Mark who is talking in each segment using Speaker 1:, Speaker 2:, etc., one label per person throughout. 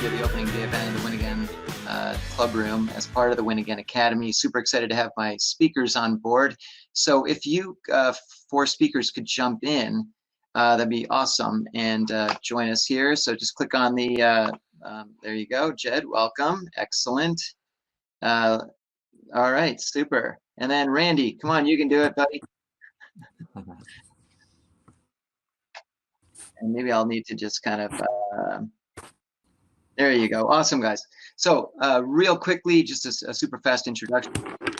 Speaker 1: here, the opening day event in the Win Again Clubroom as part of the Win Again Academy. Super excited to have my speakers on board. So if you 4 speakers could jump in, that'd be awesome, and join us here. So just click on the, there you go, Jed, welcome, excellent. All right, super. And then Randy, come on, you can do it, buddy. And maybe I'll need to just kind of, there you go. Awesome, guys. So real quickly, just a super fast introduction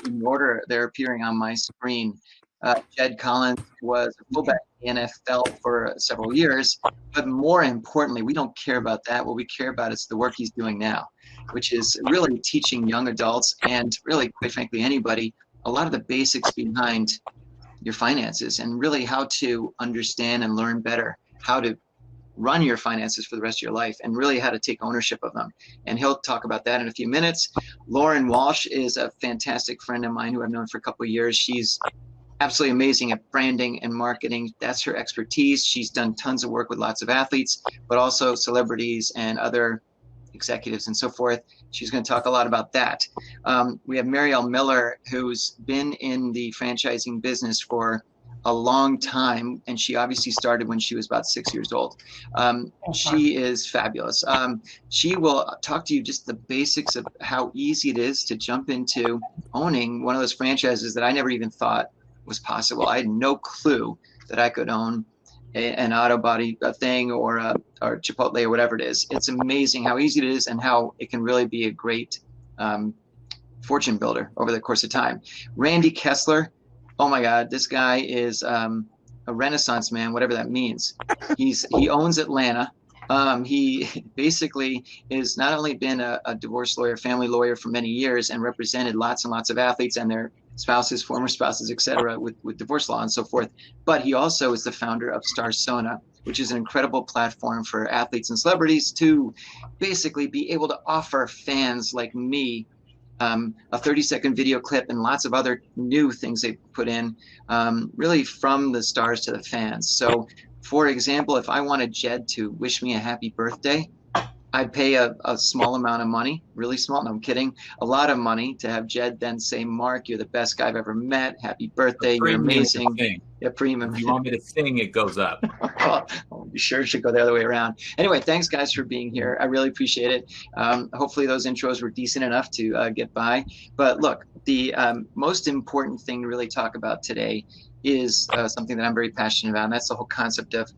Speaker 1: in order they're appearing on my screen. Jed Collins was a fullback in the NFL for several years, but more importantly, we don't care about that. What we care about is the work he's doing now, which is really teaching young adults and really, quite frankly, anybody, a lot of the basics behind your finances and really how to understand and learn better how to run your finances for the rest of your life and really how to take ownership of them. And he'll talk about that in a few minutes. Lauren Walsh is a fantastic friend of mine who I've known for a couple of years. She's absolutely amazing at branding and marketing. That's her expertise. She's done tons of work with lots of athletes, but also celebrities and other executives and so forth. She's going to talk a lot about that. We have Marielle Miller, who's been in the franchising business for a long time, and she obviously started when she was about 6 years old. She is fabulous. She will talk to you just the basics of how easy it is to jump into owning one of those franchises that I never even thought was possible. I had no clue that I could own an auto body thing or Chipotle or whatever it is. It's amazing how easy it is and how it can really be a great fortune builder over the course of time. Randy Kessler, oh my God, this guy is a Renaissance man, whatever that means. He owns Atlanta. He basically is not only been a divorce lawyer, family lawyer for many years and represented lots and lots of athletes and their spouses, former spouses, etc., with divorce law and so forth, but he also is the founder of Starsona, which is an incredible platform for athletes and celebrities to basically be able to offer fans like me a 30-second video clip and lots of other new things they put in, really from the stars to the fans. So, for example, if I wanted Jed to wish me a happy birthday, I'd pay a small amount of money, really small, no, I'm kidding, a lot of money to have Jed then say, Mark, you're the best guy I've ever met, happy birthday, you're amazing. Yeah, premium.
Speaker 2: If you want me to sing, it goes up.
Speaker 1: Oh, you sure should go the other way around. Anyway, thanks guys for being here. I really appreciate it. Hopefully those intros were decent enough to get by. But look, the most important thing to really talk about today is something that I'm very passionate about, and that's the whole concept of,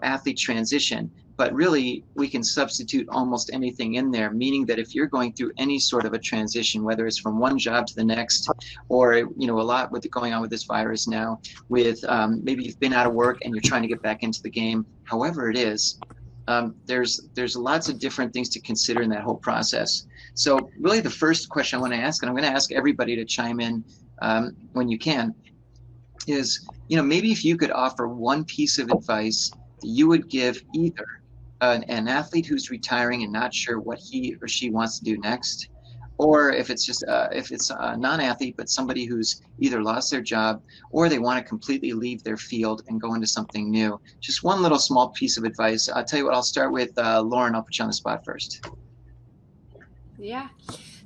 Speaker 1: athlete transition. But really, we can substitute almost anything in there, meaning that if you're going through any sort of a transition, whether it's from one job to the next, or, a lot with going on with this virus now, with maybe you've been out of work and you're trying to get back into the game, however it is, there's lots of different things to consider in that whole process. So really the first question I want to ask, and I'm going to ask everybody to chime in when you can, is, maybe if you could offer one piece of advice that you would give either an athlete who's retiring and not sure what he or she wants to do next, or if it's just if it's a non-athlete but somebody who's either lost their job or they want to completely leave their field and go into something new. Just one little small piece of advice. I'll tell you what, I'll start with Lauren. I'll put you on the spot first.
Speaker 3: Yeah.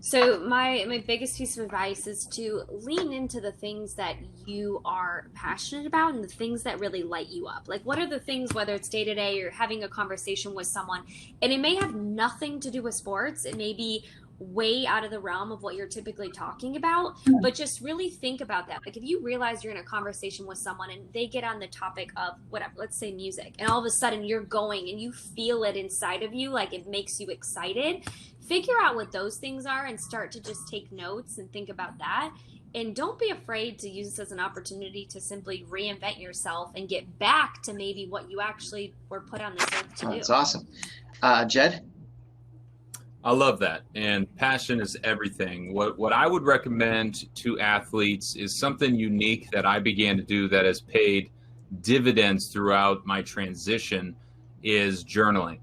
Speaker 3: So my biggest piece of advice is to lean into the things that you are passionate about and the things that really light you up. Like, what are the things, whether it's day to day or having a conversation with someone, and it may have nothing to do with sports. It may be way out of the realm of what you're typically talking about, but just really think about that. Like, if you realize you're in a conversation with someone and they get on the topic of whatever, let's say music, and all of a sudden you're going and you feel it inside of you, like it makes you excited, figure out what those things are and start to just take notes and think about that. And don't be afraid to use this as an opportunity to simply reinvent yourself and get back to maybe what you actually were put on this earth to do.
Speaker 1: That's awesome. Jed?
Speaker 2: I love that. And passion is everything. What I would recommend to athletes is something unique that I began to do that has paid dividends throughout my transition is journaling.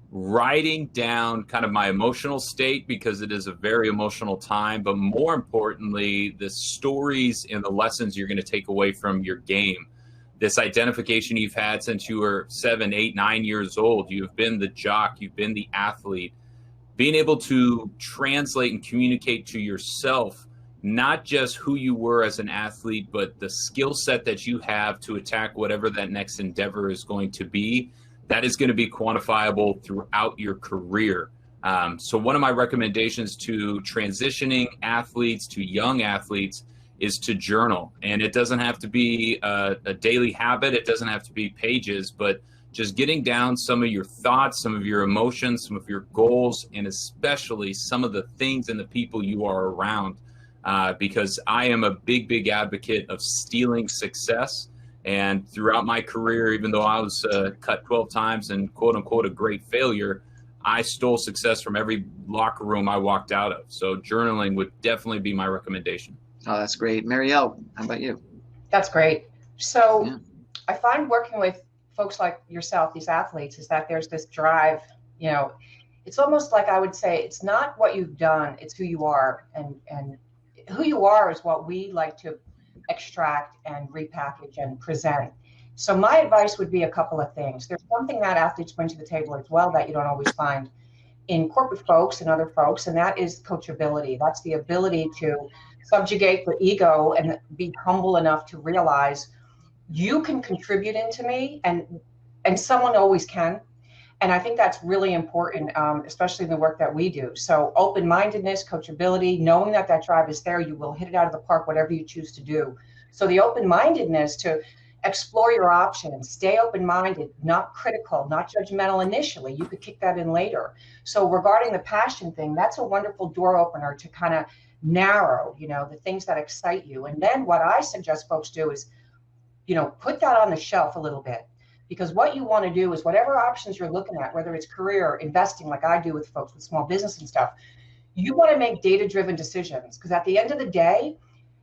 Speaker 2: Writing down kind of my emotional state, because it is a very emotional time, but more importantly, the stories and the lessons you're going to take away from your game. this identification you've had since you were 7, 8, 9 years old. You've been the jock, you've been the athlete. Being able to translate and communicate to yourself, not just who you were as an athlete, but the skill set that you have to attack whatever that next endeavor is going to be, that is going to be quantifiable throughout your career. So one of my recommendations to transitioning athletes, to young athletes, is to journal. And it doesn't have to be a daily habit. It doesn't have to be pages, but just getting down some of your thoughts, some of your emotions, some of your goals, and especially some of the things and the people you are around. Because I am a big, big advocate of stealing success. And throughout my career, even though I was cut 12 times and quote unquote a great failure, I stole success from every locker room I walked out of. So journaling would definitely be my recommendation.
Speaker 1: Oh, that's great. Marielle, how about you?
Speaker 4: That's great. So I find working with folks like yourself, these athletes, is that there's this drive, you know, it's almost like I would say it's not what you've done, it's who you are. And who you are is what we like to extract and repackage and present. So my advice would be a couple of things. There's something that athletes bring to the table as well that you don't always find in corporate folks and other folks, and that is coachability. That's the ability to subjugate the ego and be humble enough to realize you can contribute into me, and someone always can. And I think that's really important, especially in the work that we do. So open-mindedness, coachability, knowing that that drive is there, you will hit it out of the park, whatever you choose to do. So the open-mindedness to explore your options, stay open-minded, not critical, not judgmental initially. You could kick that in later. So regarding the passion thing, that's a wonderful door opener to kind of narrow, you know, the things that excite you. And then what I suggest folks do is, you know, put that on the shelf a little bit. Because what you want to do is whatever options you're looking at, whether it's career or investing, like I do with folks with small business and stuff, you want to make data-driven decisions. Because at the end of the day,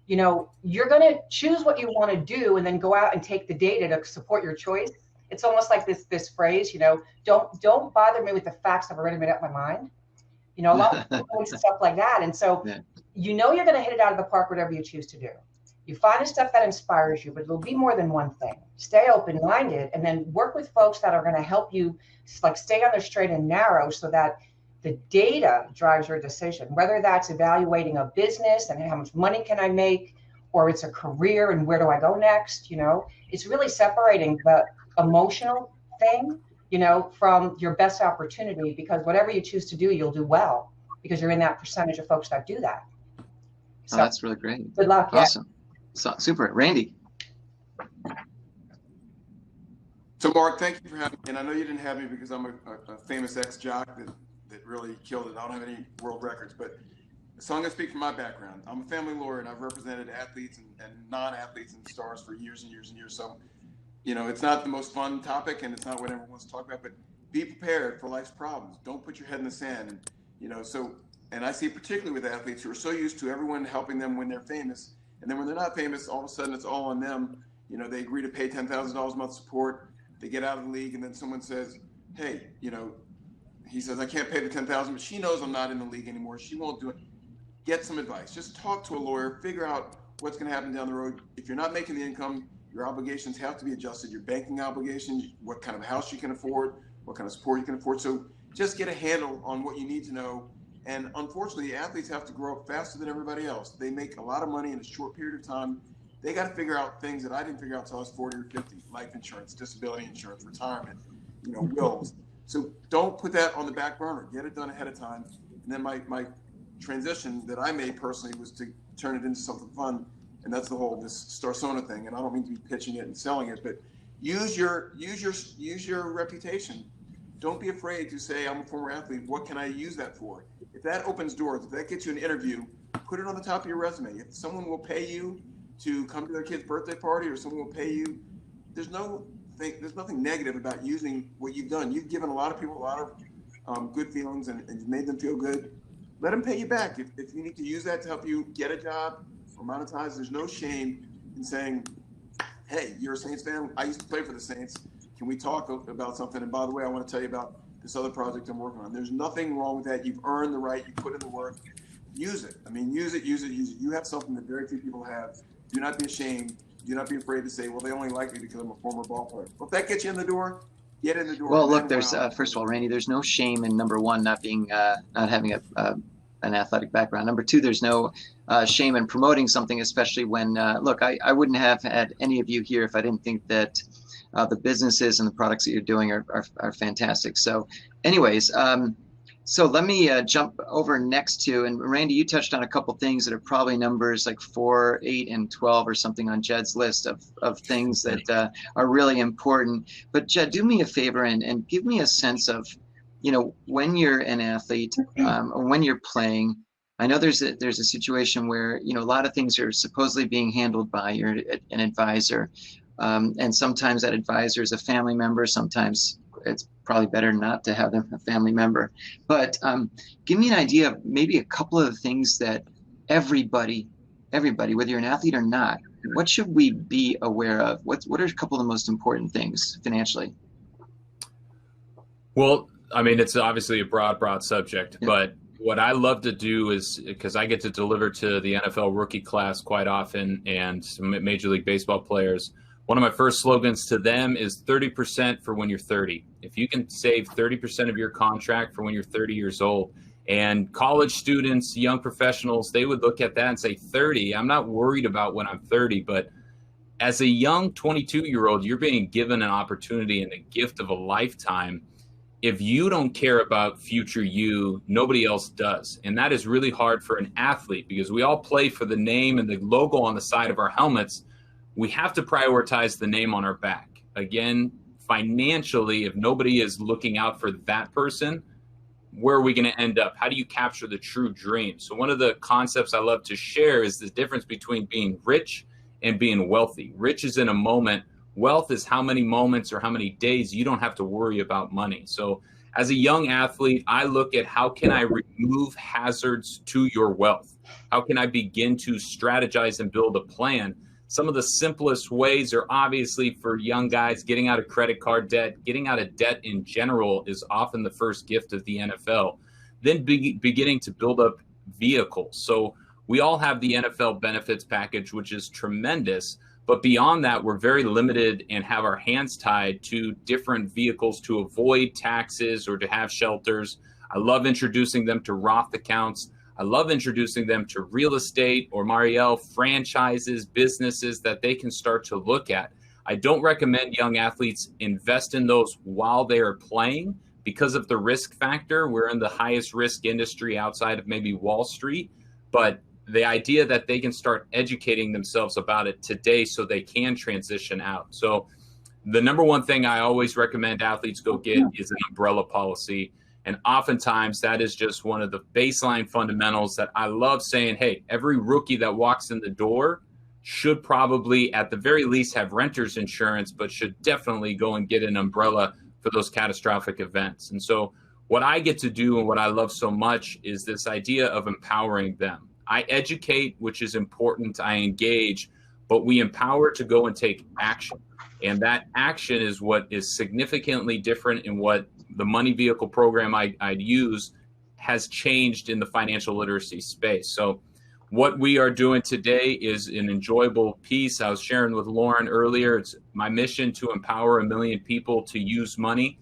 Speaker 4: you know, you're going to choose what you want to do and then go out and take the data to support your choice. It's almost like this phrase, you know, don't bother me with the facts I've already made up my mind. You know, a lot of people do stuff like that. And so, you know, you're going to hit it out of the park, whatever you choose to do. You find the stuff that inspires you, but it'll be more than one thing. Stay open-minded and then work with folks that are going to help you like stay on the straight and narrow so that the data drives your decision, whether that's evaluating a business and how much money can I make, or it's a career and where do I go next? You know, it's really separating the emotional thing, you know, from your best opportunity, because whatever you choose to do, you'll do well because you're in that percentage of folks that do that. So
Speaker 1: that's really great.
Speaker 4: Good luck.
Speaker 1: Awesome. So, super. Randy.
Speaker 5: So Mark, thank you for having me. And I know you didn't have me because I'm a famous ex-jock that really killed it. I don't have any world records, but so I'm going to speak from my background. I'm a family lawyer and I've represented athletes and non-athletes and stars for years and years and years. So, you know, it's not the most fun topic and it's not what everyone wants to talk about, but be prepared for life's problems. Don't put your head in the sand. And, you know, so, and I see it particularly with athletes who are so used to everyone helping them when they're famous. And then when they're not famous, all of a sudden it's all on them. You know, they agree to pay $10,000 a month support. They get out of the league, and then someone says, "Hey, you know," he says, "I can't pay the $10,000, but she knows I'm not in the league anymore. She won't do it." Get some advice. Just talk to a lawyer. Figure out what's going to happen down the road. If you're not making the income, your obligations have to be adjusted. Your banking obligations, what kind of house you can afford, what kind of support you can afford. So just get a handle on what you need to know. And unfortunately, athletes have to grow up faster than everybody else. They make a lot of money in a short period of time. They got to figure out things that I didn't figure out until I was 40 or 50, life insurance, disability insurance, retirement, you know, wills. So don't put that on the back burner. Get it done ahead of time. And then my transition that I made personally was to turn it into something fun. And that's the whole, this Starsona thing. And I don't mean to be pitching it and selling it, but use your reputation. Don't be afraid to say, I'm a former athlete. What can I use that for? If that opens doors, if that gets you an interview, put it on the top of your resume. If someone will pay you to come to their kid's birthday party, or someone will pay you, there's nothing negative about using what you've done. You've given a lot of people a lot of good feelings and you've made them feel good. Let them pay you back. If you need to use that to help you get a job or monetize, there's no shame in saying, hey, you're a Saints fan. I used to play for the Saints. Can we talk about something? And by the way, I want to tell you about this other project I'm working on. There's nothing wrong with that. You've earned the right. You put in the work. Use it. I mean, use it. You have something that very few people have. Do not be ashamed Do not be afraid to say, well, they only like me because I'm a former ball player. Well, if that gets you in the door, get in the door.
Speaker 1: Well, look, there's first of all, Randy, there's no shame in number one not being not having an athletic background. Number two, there's no shame in promoting something, especially when look, I wouldn't have had any of you here if I didn't think that the businesses and the products that you're doing are fantastic. So, anyways, so let me jump over next to, and Randy, you touched on a couple things that are probably numbers like 4, 8, and 12 or something on Jed's list of things that are really important. But Jed, do me a favor and give me a sense of, you know, when you're an athlete or when you're playing. I know there's a situation where, you know, a lot of things are supposedly being handled by an advisor, and sometimes that advisor is a family member. Sometimes it's probably better not to have them a family member. But give me an idea of maybe a couple of the things that everybody, whether you're an athlete or not, what should we be aware of? What are a couple of the most important things financially?
Speaker 2: Well, I mean, it's obviously a broad subject,
Speaker 1: Yeah.
Speaker 2: but what I love to do is, because I get to deliver to the NFL rookie class quite often and some Major League Baseball players, one of my first slogans to them is 30% for when you're 30. If you can save 30% of your contract for when you're 30 years old, and college students, young professionals, they would look at that and say, 30, I'm not worried about when I'm 30, but as a young 22-year-old, you're being given an opportunity and a gift of a lifetime. If you don't care about future you, nobody else does. And that is really hard for an athlete, because we all play for the name and the logo on the side of our helmets. We have to prioritize the name on our back. Again, financially, if nobody is looking out for that person, where are we going to end up? How do you capture the true dream? So one of the concepts I love to share is the difference between being rich and being wealthy. Rich is in a moment. Wealth is how many moments or how many days you don't have to worry about money. So as a young athlete, I look at how can I remove hazards to your wealth? How can I begin to strategize and build a plan? Some of the simplest ways are obviously for young guys, getting out of credit card debt. Getting out of debt in general is often the first gift of the NFL. Then beginning to build up vehicles. So we all have the NFL benefits package, which is tremendous. But beyond that, we're very limited and have our hands tied to different vehicles to avoid taxes or to have shelters. I love introducing them to Roth accounts. I love introducing them to real estate or Marielle franchises, businesses that they can start to look at. I don't recommend young athletes invest in those while they are playing because of the risk factor. We're in the highest risk industry outside of maybe Wall Street, but the idea that they can start educating themselves about it today so they can transition out. So the number one thing I always recommend athletes go get is an umbrella policy. And oftentimes that is just one of the baseline fundamentals that I love saying, hey, every rookie that walks in the door should probably at the very least have renter's insurance, but should definitely go and get an umbrella for those catastrophic events. And so what I get to do and what I love so much is this idea of empowering them. I educate, which is important. I engage, but we empower to go and take action. And that action is what is significantly different in what the money vehicle program I'd use has changed in the financial literacy space. So what we are doing today is an enjoyable piece. I was sharing with Lauren earlier. It's my mission to empower 1 million people to use money.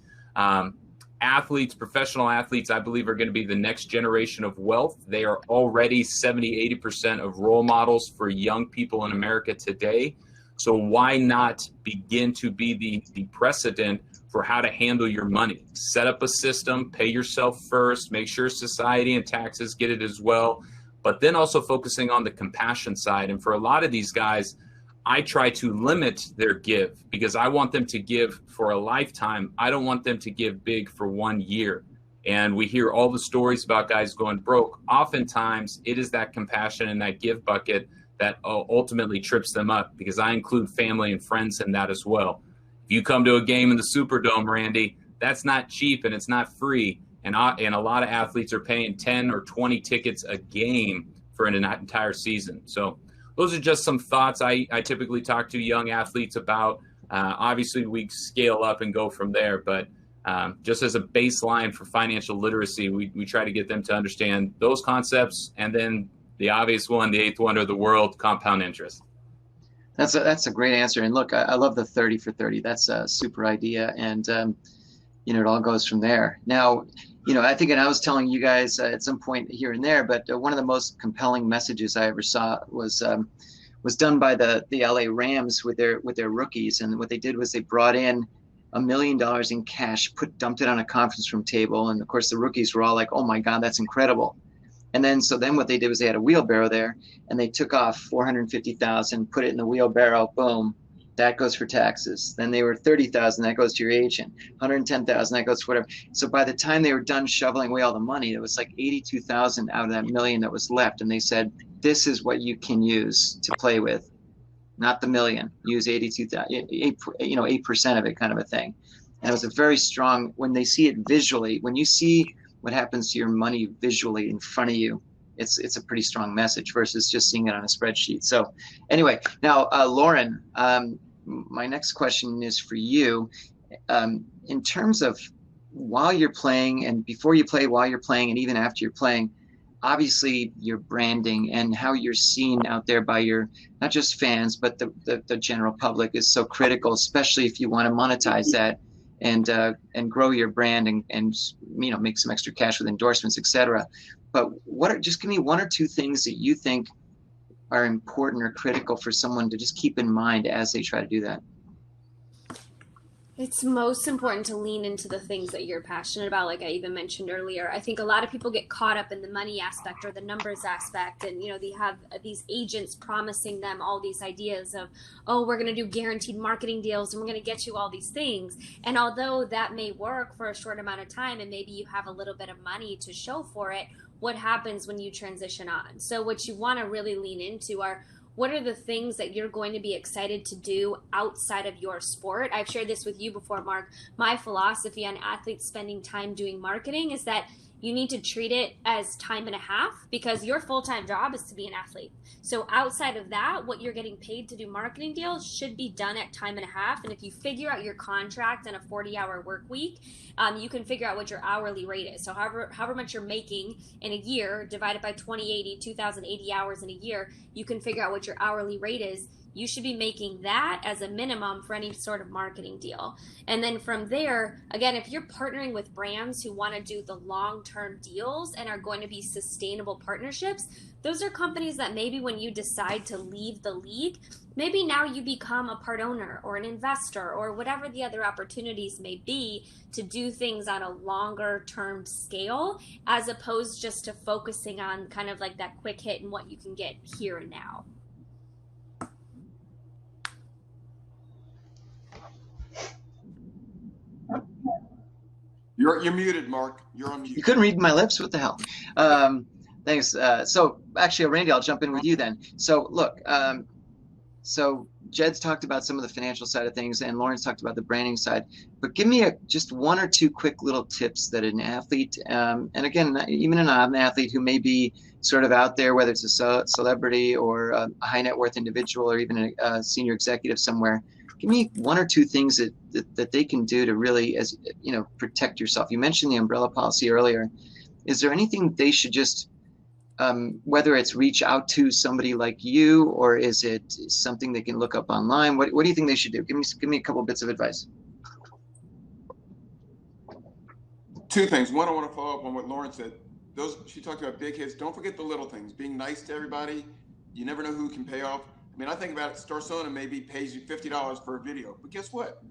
Speaker 2: Athletes, professional athletes, I believe are going to be the next generation of wealth. They are already 70, 80% of role models for young people in America today. So why not begin to be the precedent for how to handle your money? Set up a system, pay yourself first, make sure society and taxes get it as well, but then also focusing on the compassion side. And for a lot of these guys, I try to limit their give because I want them to give for a lifetime. I don't want them to give big for 1 year. And we hear all the stories about guys going broke. Oftentimes, it is that compassion and that give bucket that ultimately trips them up, because I include family and friends in that as well. If you come to a game in the Superdome, Randy, that's not cheap and it's not free. And a lot of athletes are paying 10 or 20 tickets a game for an entire season. So those are just some thoughts I typically talk to young athletes about. Obviously, we scale up and go from there, but just as a baseline for financial literacy, we try to get them to understand those concepts, and then the obvious one, the eighth wonder of the world, compound interest.
Speaker 1: That's a great answer. And look, I love the 30 for 30. That's a super idea. And, you know, it all goes from there. Now, you know, I think, and I was telling you guys at some point here and there, but one of the most compelling messages I ever saw was done by the LA Rams with their rookies. And what they did was they brought in $1 million in cash, dumped it on a conference room table. And of course, the rookies were all like, "Oh my God, that's incredible." And then what they did was they had a wheelbarrow there, and they took off 450,000, put it in the wheelbarrow, boom, that goes for taxes. Then they were 30,000, that goes to your agent. 110,000, that goes for whatever. So by the time they were done shoveling away all the money, it was like 82,000 out of that million that was left. And they said, "This is what you can use to play with, not the million. Use 82,000, 8% of it, kind of a thing." And it was a very strong. When they see it visually, when you see what happens to your money visually in front of you, it's a pretty strong message versus just seeing it on a spreadsheet. So anyway, now Lauren, my next question is for you. In terms of while you're playing and before you play, while you're playing, and even after you're playing, obviously your branding and how you're seen out there by your, not just fans, but the general public is so critical, especially if you want to monetize that and grow your brand and you know, make some extra cash with endorsements, etc. But just give me one or two things that you think are important or critical for someone to just keep in mind as they try to do that.
Speaker 3: It's most important to lean into the things that you're passionate about, like I even mentioned earlier. I think a lot of people get caught up in the money aspect or the numbers aspect, and you know, they have these agents promising them all these ideas of, oh, we're going to do guaranteed marketing deals and we're going to get you all these things. And although that may work for a short amount of time and maybe you have a little bit of money to show for it, what happens when you transition on? So what you want to really lean into are, what are the things that you're going to be excited to do outside of your sport? I've shared this with you before, Mark. My philosophy on athletes spending time doing marketing is that you need to treat it as time and a half, because your full-time job is to be an athlete. So outside of that, what you're getting paid to do marketing deals should be done at time and a half. And if you figure out your contract in a 40-hour work week, you can figure out what your hourly rate is. So however much you're making in a year, divided by 2,080 hours in a year, you can figure out what your hourly rate is. You should be making that as a minimum for any sort of marketing deal. And then from there, again, if you're partnering with brands who want to do the long-term deals and are going to be sustainable partnerships, those are companies that maybe when you decide to leave the league, maybe now you become a part owner or an investor or whatever the other opportunities may be to do things on a longer term scale, as opposed just to focusing on kind of like that quick hit and what you can get here and now.
Speaker 5: You're muted, Mark. You're on mute.
Speaker 1: You couldn't read my lips? What the hell? Thanks. So actually, Randy, I'll jump in with you then. So look, so Jed's talked about some of the financial side of things, and Lauren's talked about the branding side. But give me just one or two quick little tips that an athlete, and again, even an athlete who may be sort of out there, whether it's a celebrity or a high net worth individual or even a senior executive somewhere, give me one or two things that they can do to really, as you know, protect yourself. You mentioned the umbrella policy earlier. Is there anything they should just, whether it's reach out to somebody like you, or is it something they can look up online? What do you think they should do? Give me a couple bits of advice.
Speaker 5: Two things. One, I want to follow up on what Lauren said. She talked about big hits. Don't forget the little things. Being nice to everybody. You never know who can pay off. I mean, I think about it. Starsona maybe pays you $50 for a video, but guess what?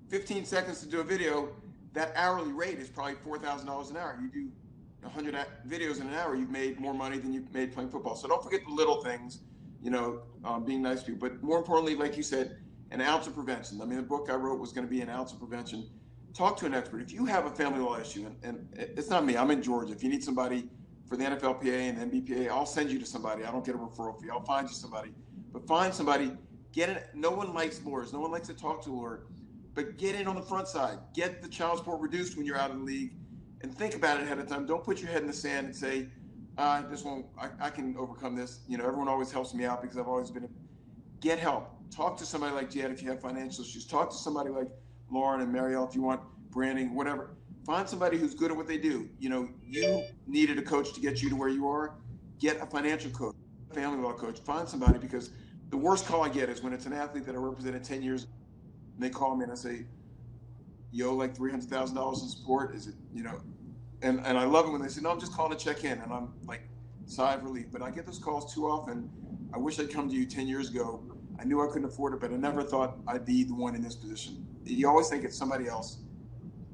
Speaker 5: 15 seconds to do a video. That hourly rate is probably $4,000 an hour. You do 100 videos in an hour, you've made more money than you've made playing football. So don't forget the little things, you know, being nice to you. But more importantly, like you said, an ounce of prevention. I mean, the book I wrote was going to be an ounce of prevention. Talk to an expert. If you have a family law issue, and it's not me, I'm in Georgia. If you need somebody for the NFLPA and the NBPA, I'll send you to somebody. I don't get a referral fee. I'll find you somebody. But find somebody, get in. No one likes lawyers. No one likes to talk to a lawyer. But get in on the front side. Get the child support reduced when you're out of the league. And think about it ahead of time. Don't put your head in the sand and say, this won't, I can overcome this. You know, everyone always helps me out because I've always been get help. Talk to somebody like Jed if you have financial issues. Talk to somebody like Lauren and Marielle if you want branding, whatever. Find somebody who's good at what they do. You know, you needed a coach to get you to where you are. Get a financial coach, family law coach. Find somebody, because The worst call I get is when it's an athlete that I represented 10 years, and they call me and I say, you owe like $300,000 in support, is it, you know? And I love it when they say, no, I'm just calling to check in. And I'm like, sigh of relief. But I get those calls too often. I wish I'd come to you 10 years ago. I knew I couldn't afford it, but I never thought I'd be the one in this position. You always think it's somebody else.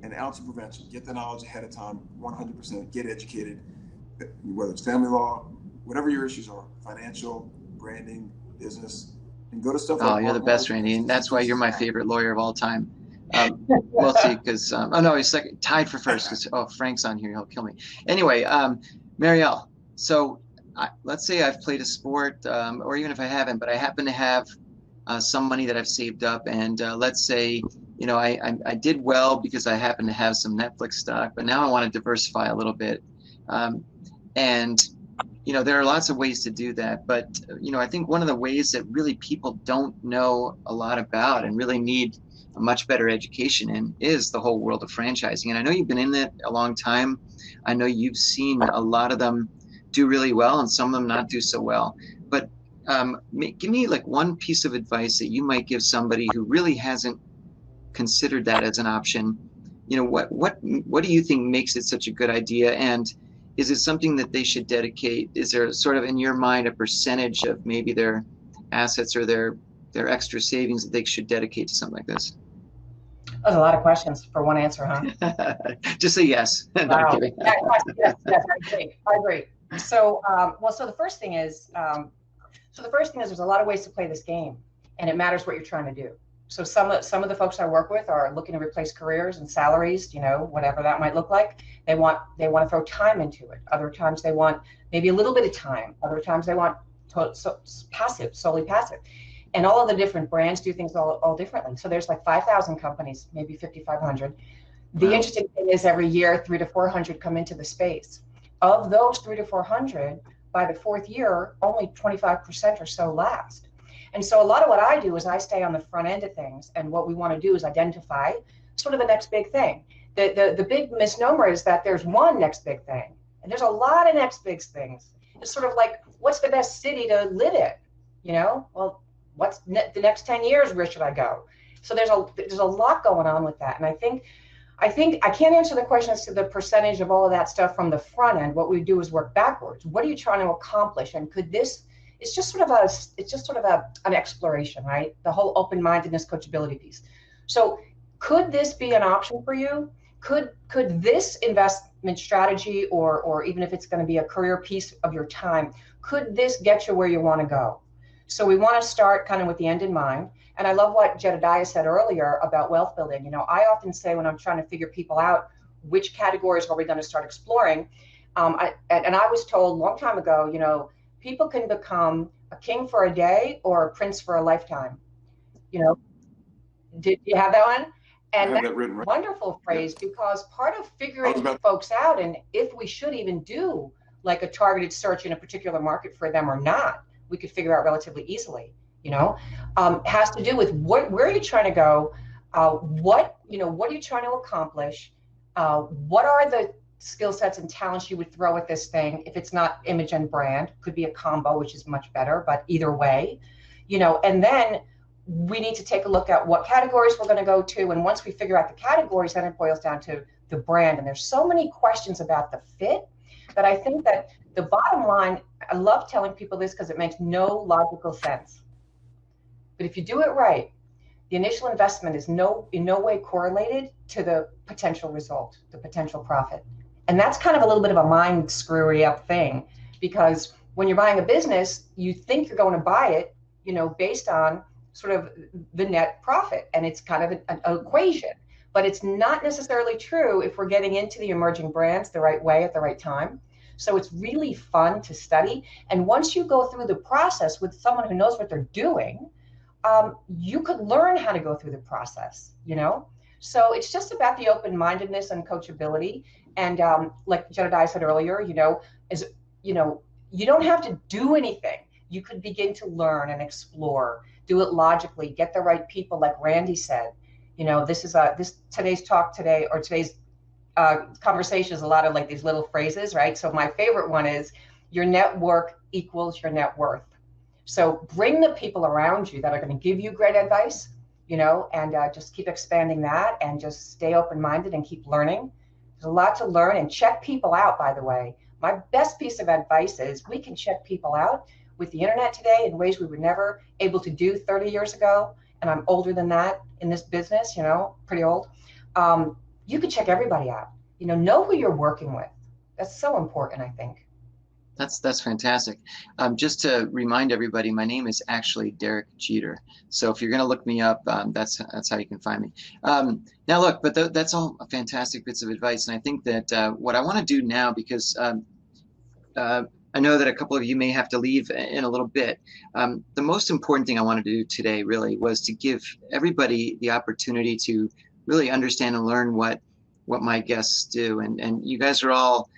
Speaker 5: And ounce of prevention, get the knowledge ahead of time, 100%, get educated, whether it's family law, whatever your issues are, financial, branding, business, and go to stuff like
Speaker 1: you're the best, Randy, and that's why you're my favorite lawyer of all time. We'll see, because oh no, he's second, tied for first. Because Frank's on here, he'll kill me. Anyway, Marielle. So let's say I've played a sport, or even if I haven't, but I happen to have some money that I've saved up, and let's say, you know, I did well because I happen to have some Netflix stock, but now I want to diversify a little bit, and you know, there are lots of ways to do that, but you know, I think one of the ways that really people don't know a lot about and really need a much better education in is the whole world of franchising. And I know you've been in it a long time. I know you've seen a lot of them do really well and some of them not do so well. But give me like one piece of advice that you might give somebody who really hasn't considered that as an option. You know, what do you think makes it such a good idea? And is it something that they should dedicate? Is there sort of in your mind a percentage of maybe their assets or their extra savings that they should dedicate to something like this?
Speaker 4: That's a lot of questions for one answer, huh?
Speaker 1: Just say yes. No,
Speaker 4: wow.
Speaker 1: I'm kidding.
Speaker 4: Yes, I agree. So, so the first thing is, there's a lot of ways to play this game, and it matters what you're trying to do. So some of the folks I work with are looking to replace careers and salaries, you know, whatever that might look like. They want to throw time into it. Other times they want maybe a little bit of time. Other times they want solely passive. And all of the different brands do things all differently. So there's like 5,000 companies, maybe 5,500. The interesting thing is every year, 300 to 400 come into the space. Of those 300 to 400, by the fourth year, only 25% or so last. And so a lot of what I do is I stay on the front end of things. And what we want to do is identify sort of the next big thing. The big misnomer is that there's one next big thing. And there's a lot of next big things. It's sort of like, what's the best city to live in? You know, well, what's the next 10 years, where should I go? So there's a lot going on with that. And I think I can't answer the question as to the percentage of all of that stuff from the front end. What we do is work backwards. What are you trying to accomplish? And could this, it's just sort of an exploration, right? The whole open-mindedness, coachability piece. So could this be an option for you? Could this investment strategy, or even if it's going to be a career piece of your time, could this get you where you want to go? So we want to start kind of with the end in mind. And I love what Jedidiah said earlier about wealth building. You know, I often say when I'm trying to figure people out, which categories are we going to start exploring? I was told a long time ago, you know, people can become a king for a day or a prince for a lifetime. You know, did you have that one? And that's a wonderful phrase, because part of figuring folks out, and if we should even do like a targeted search in a particular market for them or not, we could figure out relatively easily, you know, has to do with where are you trying to go? What are you trying to accomplish? What are the skill sets and talents you would throw at this thing? If it's not image and brand, could be a combo, which is much better, but either way, you know, and then we need to take a look at what categories we're going to go to. And once we figure out the categories, then it boils down to the brand. And there's so many questions about the fit that I think that the bottom line, I love telling people this because it makes no logical sense. But if you do it right, the initial investment is in no way correlated to the potential result, the potential profit. And that's kind of a little bit of a mind screwy up thing, because when you're buying a business, you think you're going to buy it, you know, based on sort of the net profit. And it's kind of an equation, but it's not necessarily true if we're getting into the emerging brands the right way at the right time. So it's really fun to study. And once you go through the process with someone who knows what they're doing, you could learn how to go through the process, you know? So it's just about the open-mindedness and coachability. And like Jedidiah said earlier, you know, you don't have to do anything. You could begin to learn and explore, do it logically, get the right people, like Randy said. You know, today's conversation is a lot of like these little phrases, right? So my favorite one is, your network equals your net worth. So bring the people around you that are going to give you great advice, and just keep expanding that and just stay open-minded and keep learning. There's a lot to learn, and check people out, by the way. My best piece of advice is we can check people out with the internet today in ways we were never able to do 30 years ago. And I'm older than that in this business, pretty old. You can check everybody out, know who you're working with. That's so important, I think.
Speaker 1: That's fantastic. Just to remind everybody, my name is actually Derek Jeter. So if you're going to look me up, that's how you can find me. Now look, but that's all fantastic bits of advice. And I think that what I want to do now, because I know that a couple of you may have to leave in a little bit. The most important thing I wanted to do today really was to give everybody the opportunity to really understand and learn what my guests do. And you guys are all,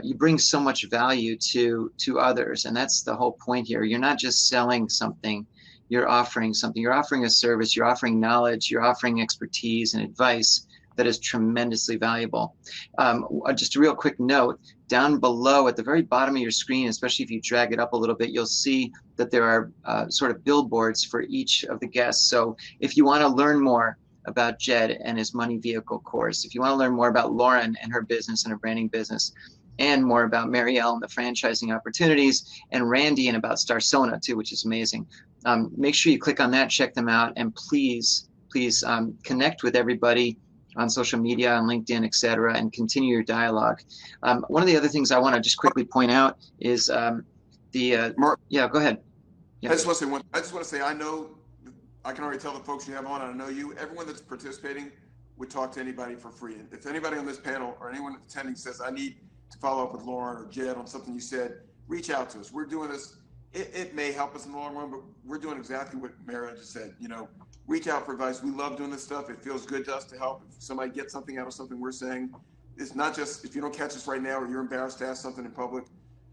Speaker 1: you bring so much value to others. And that's the whole point here. You're not just selling something, you're offering something. You're offering a service, you're offering knowledge, you're offering expertise and advice that is tremendously valuable. Just a real quick note, down below at the very bottom of your screen, especially if you drag it up a little bit, you'll see that there are sort of billboards for each of the guests. So if you want to learn more about Jed and his money vehicle course, if you want to learn more about Lauren and her business and her branding business, and more about Marielle and the franchising opportunities, and Randy and about Starsona too, which is amazing. Make sure you click on that, check them out, and please connect with everybody on social media, on LinkedIn, etc., and continue your dialogue. One of the other things I want to just quickly point out is
Speaker 5: Mark,
Speaker 1: yeah, go ahead. Yeah.
Speaker 5: I just want to say, I know, I can already tell the folks you have on, and I know you, everyone that's participating would talk to anybody for free. And if anybody on this panel or anyone attending says, I need to follow up with Lauren or Jed on something you said, reach out to us. We're doing this. It may help us in the long run, but we're doing exactly what Marielle just said. Reach out for advice. We love doing this stuff. It feels good to us to help. If somebody gets something out of something we're saying, it's not just if you don't catch us right now or you're embarrassed to ask something in public,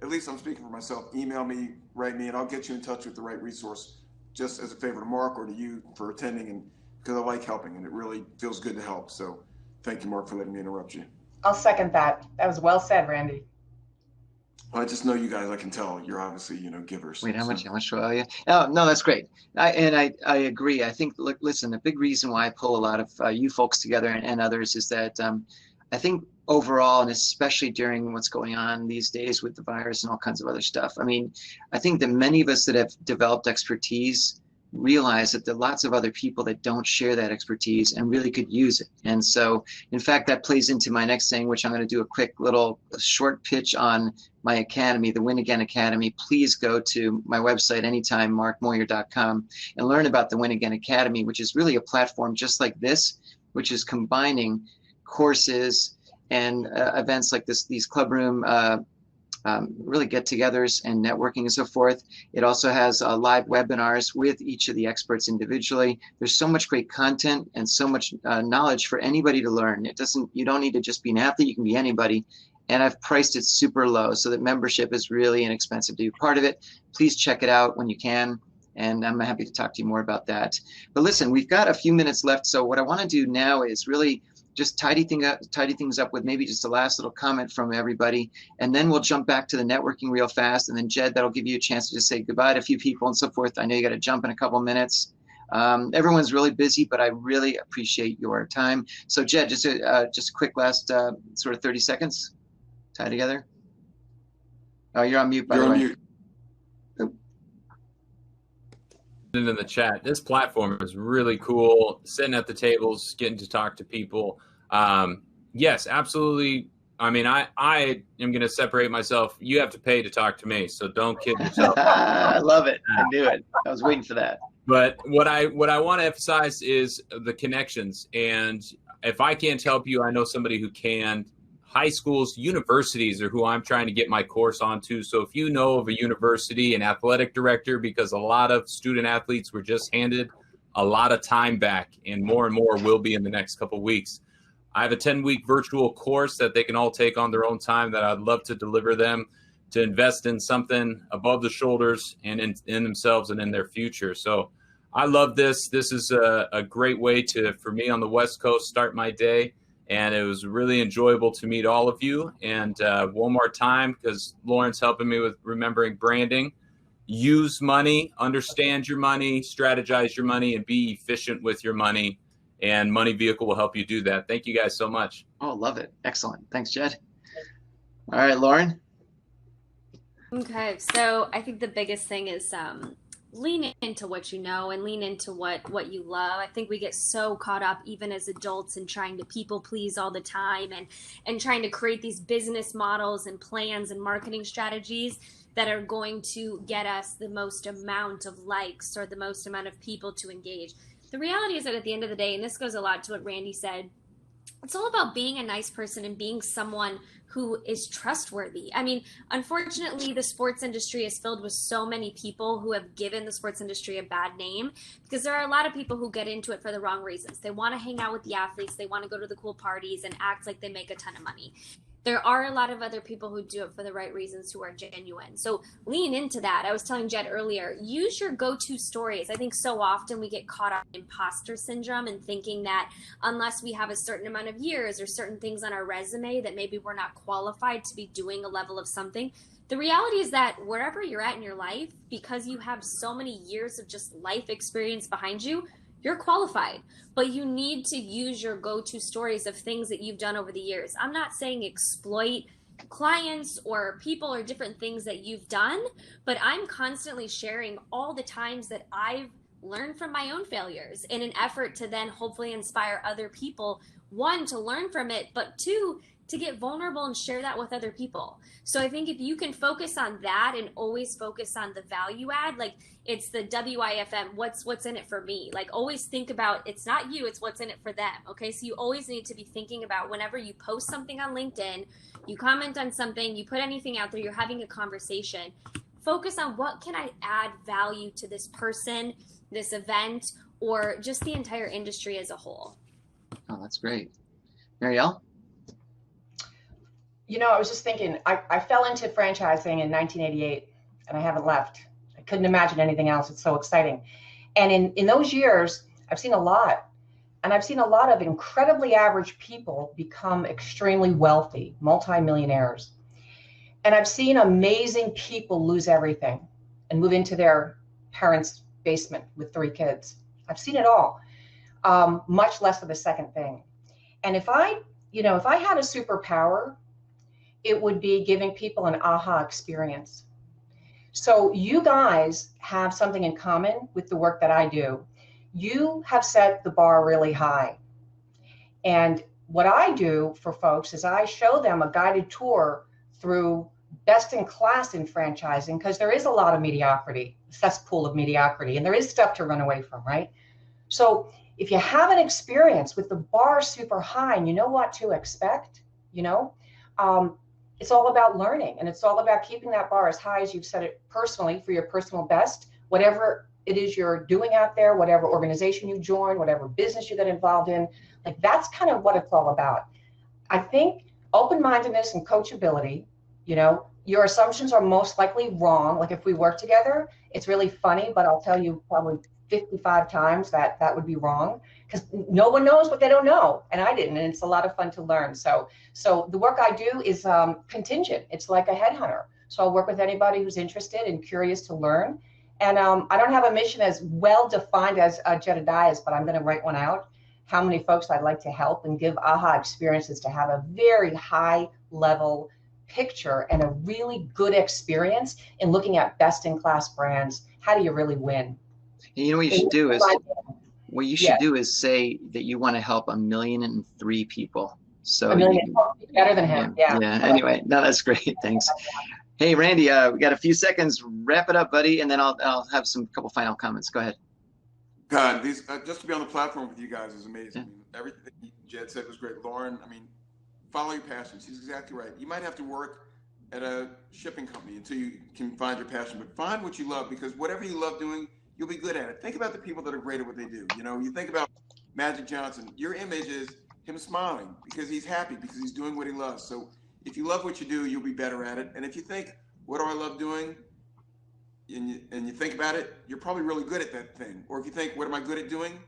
Speaker 5: at least I'm speaking for myself. Email me, write me, and I'll get you in touch with the right resource, just as a favor to Mark or to you for attending, and because I like helping and it really feels good to help. So thank you, Mark, for letting me interrupt you.
Speaker 4: I'll second that. That was well said, Randy.
Speaker 5: I just know you guys, I can tell you're obviously, givers.
Speaker 1: Wait, how much do I owe you? No, that's great. I agree. I think, look, listen, the big reason why I pull a lot of you folks together and others is that I think overall, and especially during what's going on these days with the virus and all kinds of other stuff, I think that many of us that have developed expertise realize that there are lots of other people that don't share that expertise and really could use it. And so, in fact, that plays into my next thing, which I'm going to do a quick little short pitch on my academy, the Win Again Academy. Please go to my website anytime, markmoyer.com, and learn about the Win Again Academy, which is really a platform just like this, which is combining courses and events like these clubroom really get-togethers and networking and so forth. It also has live webinars with each of the experts individually. There's so much great content and so much knowledge for anybody to learn. You don't need to just be an athlete, you can be anybody. And I've priced it super low so that membership is really inexpensive to be part of it. Please check it out when you can. And I'm happy to talk to you more about that. But listen, we've got a few minutes left. So what I want to do now is really just tidy things up with maybe just a last little comment from everybody, and then we'll jump back to the networking real fast. And then Jed, that'll give you a chance to just say goodbye to a few people and so forth. I know you got to jump in a couple of minutes. Everyone's really busy, but I really appreciate your time. So Jed, just a quick last sort of 30 seconds, tie together. Oh, you're on mute, by the way.
Speaker 5: You're on mute.
Speaker 2: In the chat, this platform is really cool. Sitting at the tables, getting to talk to people. Yes, absolutely. I am going to separate myself. You have to pay to talk to me, so don't kid yourself.
Speaker 1: I love it. I knew it. I was waiting for that.
Speaker 2: But what I want to emphasize is the connections. And if I can't help you, I know somebody who can. High schools, universities are who I'm trying to get my course onto. So if you know of a university, an athletic director, because a lot of student athletes were just handed a lot of time back, and more will be in the next couple of weeks. I have a 10-week virtual course that they can all take on their own time that I'd love to deliver them to invest in something above the shoulders and in themselves and in their future. So I love this. This is a great way for me on the West Coast, start my day. And it was really enjoyable to meet all of you. And one more time, because Lauren's helping me with remembering branding, use money, understand your money, strategize your money, and be efficient with your money. And Money Vehicle will help you do that. Thank you guys so much.
Speaker 1: Oh, love it. Excellent. Thanks, Jed. All right, Lauren.
Speaker 3: Okay, so I think the biggest thing is lean into what you know and lean into what you love. I think we get so caught up even as adults in trying to people please all the time and trying to create these business models and plans and marketing strategies that are going to get us the most amount of likes or the most amount of people to engage. The reality is that at the end of the day, and this goes a lot to what Randy said, it's all about being a nice person and being someone who is trustworthy. I mean, unfortunately, the sports industry is filled with so many people who have given the sports industry a bad name because there are a lot of people who get into it for the wrong reasons. They want to hang out with the athletes. They want to go to the cool parties and act like they make a ton of money. There are a lot of other people who do it for the right reasons who are genuine. So lean into that. I was telling Jed earlier, use your go-to stories. I think so often we get caught up in imposter syndrome and thinking that unless we have a certain amount of years or certain things on our resume that maybe we're not qualified to be doing a level of something. The reality is that wherever you're at in your life, because you have so many years of just life experience behind you, you're qualified, but you need to use your go-to stories of things that you've done over the years. I'm not saying exploit clients or people or different things that you've done, but I'm constantly sharing all the times that I've learned from my own failures in an effort to then hopefully inspire other people, one, to learn from it, but two, to get vulnerable and share that with other people. So I think if you can focus on that and always focus on the value add, like it's the WIFM, what's in it for me? Like always think about, it's not you, it's what's in it for them. Okay. So you always need to be thinking about whenever you post something on LinkedIn, you comment on something, you put anything out there, you're having a conversation, focus on what can I add value to this person, this event, or just the entire industry as a whole.
Speaker 1: Oh, that's great. Marielle?
Speaker 4: You know, I was just thinking, I fell into franchising in 1988 and I haven't left. I couldn't imagine anything else. It's so exciting. And in those years, I've seen a lot. And I've seen a lot of incredibly average people become extremely wealthy, multimillionaires. And I've seen amazing people lose everything and move into their parents' basement with 3 kids. I've seen it all, much less of the second thing. And if I had a superpower, it would be giving people an aha experience. So you guys have something in common with the work that I do. You have set the bar really high. And what I do for folks is I show them a guided tour through best in class in franchising, because there is a lot of mediocrity, cesspool of mediocrity, and there is stuff to run away from, right? So if you have an experience with the bar super high and you know what to expect, it's all about learning, and it's all about keeping that bar as high as you've set it personally for your personal best, whatever it is you're doing out there, whatever organization you join, whatever business you get involved in. Like that's kind of what it's all about. I think open-mindedness and coachability, your assumptions are most likely wrong. Like if we work together, it's really funny, but I'll tell you probably 55 times that would be wrong, because no one knows what they don't know, and I didn't, and it's a lot of fun to learn. So the work I do is contingent. It's like a headhunter. So I'll work with anybody who's interested and curious to learn. And I don't have a mission as well defined as Jedidiah's, but I'm going to write one out. How many folks I'd like to help and give aha experiences to have a very high level picture and a really good experience in looking at best in class brands. How do you really win?
Speaker 1: And you know what you should do is, do is say that you want to help 1,000,003 people. So
Speaker 4: 1,000,000, better than him. Yeah.
Speaker 1: Anyway, no, that's great. Thanks. Hey, Randy, we got a few seconds. Wrap it up, buddy, and then I'll have some couple final comments. Go ahead.
Speaker 5: God, these just to be on the platform with you guys is amazing. Yeah. I mean, everything Jed said was great. Lauren, follow your passion. She's exactly right. You might have to work at a shipping company until you can find your passion, but find what you love, because whatever you love doing, you'll be good at it. Think about the people that are great at what they do. You think about Magic Johnson. Your image is him smiling because he's happy, because he's doing what he loves. So if you love what you do, you'll be better at it. And if you think, what do I love doing? And you think about it, you're probably really good at that thing. Or if you think, what am I good at doing?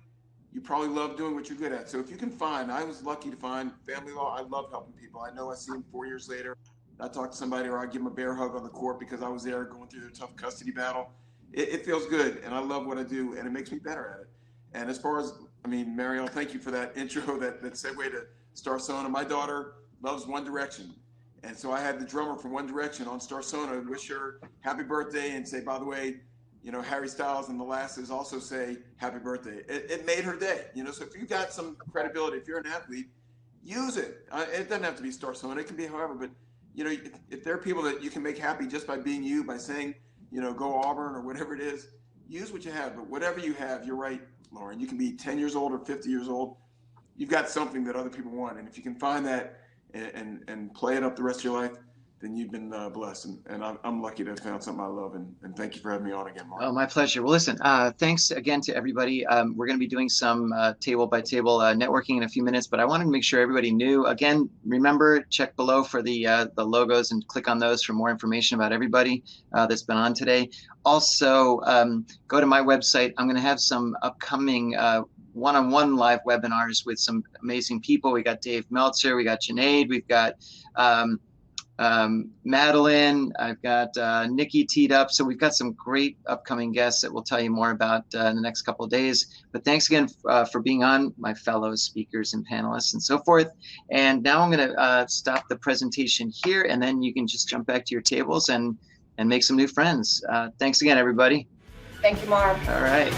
Speaker 5: You probably love doing what you're good at. So if you can find, I was lucky to find family law. I love helping people. I know I see them 4 years later. I talk to somebody, or I give them a bear hug on the court because I was there going through their tough custody battle. It feels good, and I love what I do, and it makes me better at it. And as far as, I mean, Marielle, thank you for that intro, that segue to Starsona. My daughter loves One Direction. And so I had the drummer from One Direction on Starsona wish her happy birthday and say, by the way, you know, Harry Styles and the Lasses also say happy birthday. It made her day, you know. So if you've got some credibility, if you're an athlete, use it. It doesn't have to be Starsona. It can be however, but, you know, if there are people that you can make happy just by being you, by saying, you know, go Auburn or whatever it is, use what you have. But whatever you have, you're right, Lauren. You can be 10 years old or 50 years old. You've got something that other people want. And if you can find that and play it up the rest of your life, then you've been blessed. And I'm lucky to have found something I love. And thank you for having me on again, Mark.
Speaker 1: Oh, my pleasure. Well, listen, thanks again to everybody. We're going to be doing some table by table networking in a few minutes, but I wanted to make sure everybody knew. Again, remember, check below for the logos and click on those for more information about everybody that's been on today. Also, go to my website. I'm going to have some upcoming one-on-one live webinars with some amazing people. We got Dave Meltzer, we got Junaid, we've got Madeline, I've got Nikki teed up. So we've got some great upcoming guests that we'll tell you more about in the next couple of days. But thanks again for being on, my fellow speakers and panelists and so forth. And now I'm going to stop the presentation here, and then you can just jump back to your tables and make some new friends. Thanks again, everybody.
Speaker 4: Thank you, Mark.
Speaker 1: All right.